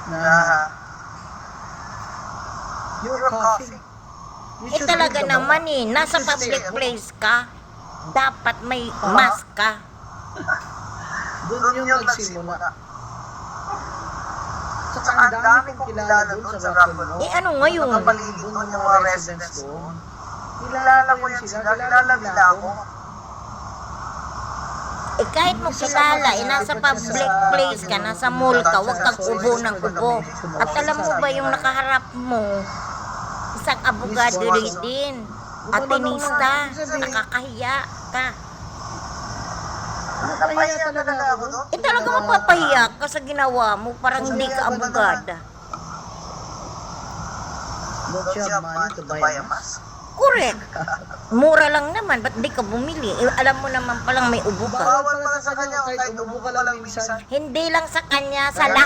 na you're coughing. Talaga naman nasa public place ka, dapat may mask ka. Doon yung nagsimula. Saka ang dami kong kilala doon sa Raffalo. Ano ngayon? Nakapaligid doon yung mga residents doon. Kilala ko yan sila, kilala nila ako. Kahit mo kilala, nasa public place ka, nasa mall ka, huwag kang ubo ng ubo. At alam mo ba yung nakaharap mo, isang abogado din, atinista, nakakahiya ka. Nakapahiya talaga ako doon. Talaga mapapahiya ka sa ginawa mo, parang hindi ka abogada. Don't you have money to buy a mask? Correct. Mura lang naman, ba't di ka bumili? Alam mo naman palang may ubo ka. Bawal pala sa kanya kahit umubo ka lang minsan. Hindi lang sa kanya, sa lahat.